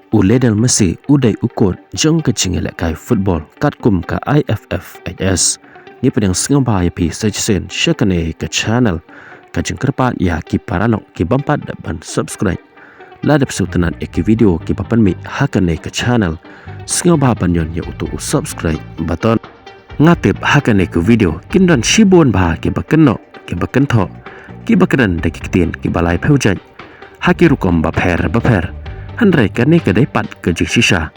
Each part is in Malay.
Lionel Messi udai ukut jong ke cingele kai football katkum ka IFFHS ni pedang sengamba ya pi sejesen syakane ke channel ka jengkerpat ya ki paranok ki bampat dan subscribe la dap sutenan ki video ki papan mi hakane ke channel sengamba banyon ya utu subscribe button ngatip hakane ke video kindan shibon ba ki bakenno ki bakentho ki bakadan de ki tin ki balai pheujan haki rukom ba pher Handrai ka ne ka dai pat ka jing shisha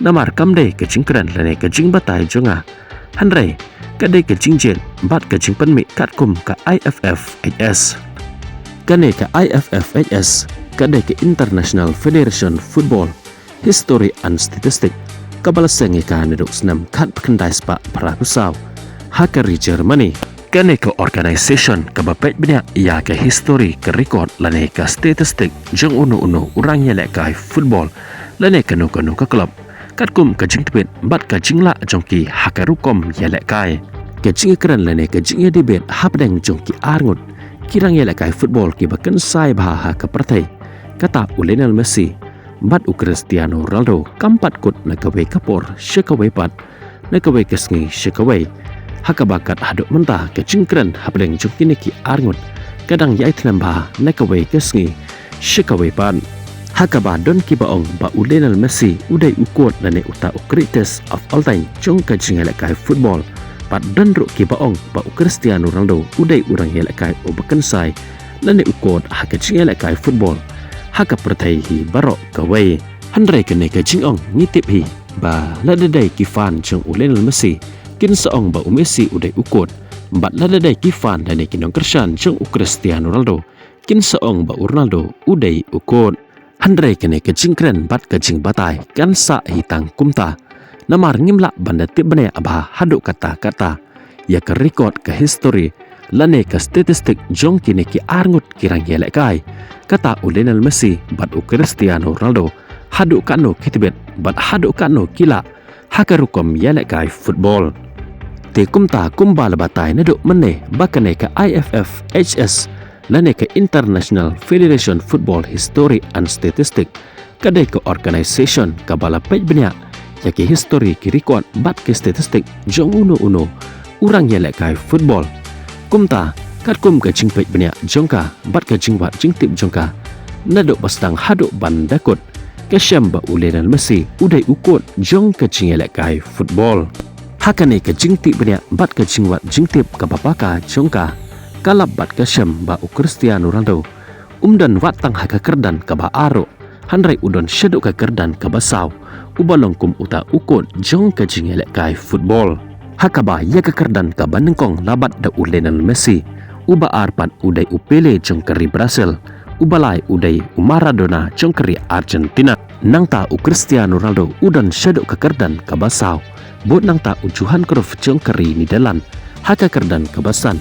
namar kam dai ka jing kran la ne ka jing batai jonga handrai ka dai ka jing jen bat ka jing pan mi kat kum ka IFFHS ka ne ka IFFHS ka dai ka International Federation Football History and Statistic ka balaseng ka ne dok snam kat kendai spa para kusau hakari Germany ka ne ka organization ka bapet bnya ya ka history ka record la ne ka statistic jong uno urang ya le ka football la ne ka no ka club kat kum ka jing tepet bat ka jing la jong ki hakarukom ya le kai ka jing kran la ne ka jing ya debet hapdeng jong ki arngut kirang ya le ka football ki bakan sai bha ha ka prathai kata Lionel Messi bat Cristiano Ronaldo kampat kut na ka we kapor shakawe pat na ka we kasngi shakawe hakabakat haduk mentah ke cingkran hableng jukini ki arngut kadang yai tnamba nekawe kesngi shikawe pan hakaba don ki baong ba Lionel Messi udai ukot lane uta greatest of all time jong ka jingela kai football pat don ru ki baong ba Cristiano Ronaldo udai urang yela kai obakan sai lane ukot haka jingela kai football haka pertai hi barok kawe handrai kene ka jingong ngitip hi ba ladadai ki fan jong Lionel Messi kin seong ba Messi udai ukut bat ladadai kifan dan kinong kersan jong Cristiano Ronaldo kin seong ba Ronaldo udai ukut handrai kene ke jingkren bat ke jing batai kan sa hitang kumta namar ngimla banda tibne abah haduk kata ya ke record ke history lane ke statistik jong kini ki arngut kirang yelek kai kata Lionel Messi bat Cristiano Ronaldo haduk kano kitibet bat haduk kano kila hakarukom yelek kai football te kumta kumbal batai neduk mene bakane ka IFFHS lane ka International Federation Football History and Statistic kadai ka organization ka bala pej benya ya ki history ki record bat ke statistik jong uno urang yelek kai football kumta kat kum ka jing pej benya jongka bat ka jing wat jing tip jongka neduk bastang haduk bandakut ka syamba Lionel Messi udai ukut jong ka jing yelek kai football hakane ka jingti benya bat ka jingwat jingtip ka bapaka jongka kalap bat ka syam ba Cristiano Ronaldo umdan watang haka kerdan ka ba aro handrai udon syeduk ka kerdan ka basau ubalong kum uta ukut jong ka jingelek kai football hakaba ya ka kerdan ka banengkong labat da Lionel Messi uba arpat udai upele jong keri Brazil ubalai udai Maradona jong keri Argentina nangta Cristiano Ronaldo udan syeduk ka kerdan ka basau bot nang ta ujuhan keruf jong keri Nidalan haka kerdan kebasan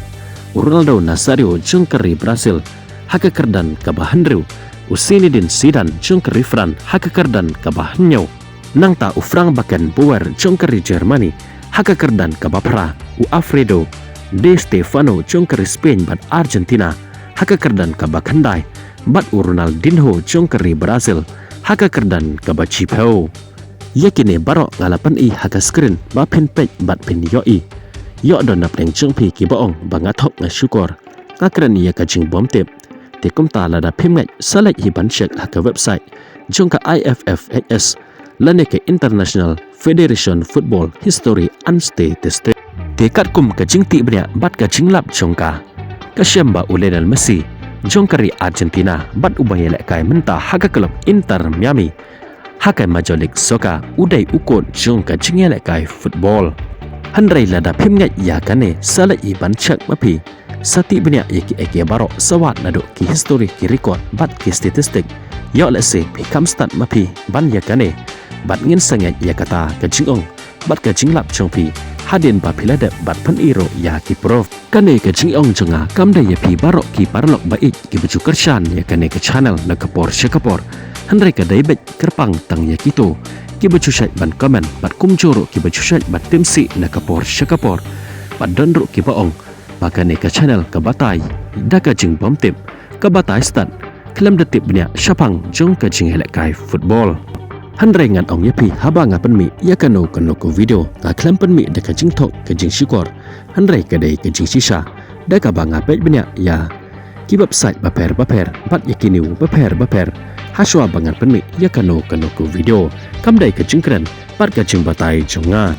Ronaldo Nazario jong keri Brazil haka kerdan kebahandru Zinedine Zidane jong keri Fran haka kerdan kebahanyo nang ta ufrang bakan Bauer jong keri Germany haka kerdan kebapra Alfredo De Stefano jong keri Spain bat Argentina haka kerdan kebakandai bat Ronaldinho jong keri Brazil haka kerdan kebacipau yakine barok ngalapan i haka skrin ba pen pej bat pen yoi yo don nap leng jong pi ki baong bangathok nga syukur ngakran ya ka jing bom tep te kum ta la da phim ngai salai hi ban check haka website jong ka IFFHS lane ka International Federation Football History and Statistic te kat kum ka jing ti bnya bat ka jing lap jong ka syamba Lionel Messi jong kari Argentina bat ubayele kai menta haka klub Inter Miami hakai majolik soka udai ukut jong ka jingele kai football handrai lada phimnga ya kane sala i ban chak mapi sati benya yaki eke barok sawat nado ki history ki record bat ki statistic yo le se pi kamstat mapi ban ya kane bat ngin sangat ya kata ka jingong bat ka jinglap jong pi hadin ba pilada bat pan iro ya ki prof kane ka jingong jonga kamda ya pi barok ki parlok baik ki baju kershan ya kane ka channel na kapor syakapor handrai ka daibet kerpang tang yakito ki bacusyat ban komen bat kumjoro ki bacusyat bat timsi na kapor syakapor bat dondro ki baong bakane ka channel ka batai daka jing bom tip ka batai stat kelam detip benya syapang jong ka jing helek kai football Hanrengan ong yapi habanga penmi ya kano ku video ta klam penmi de ka jing tok ka jing shikor hanre ka dei ka jing shisha da ka banga pet benya ya kibab site baper bat yakiniu baper haswa bangan penmi ya kano ku video kam dei ka jing kren pat ka jing batai jonga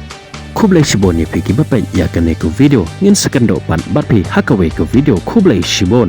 kublai shibon yapi kibab ya kane ku video ngin sekendo pan bat pi hakawe ku video kublai shibon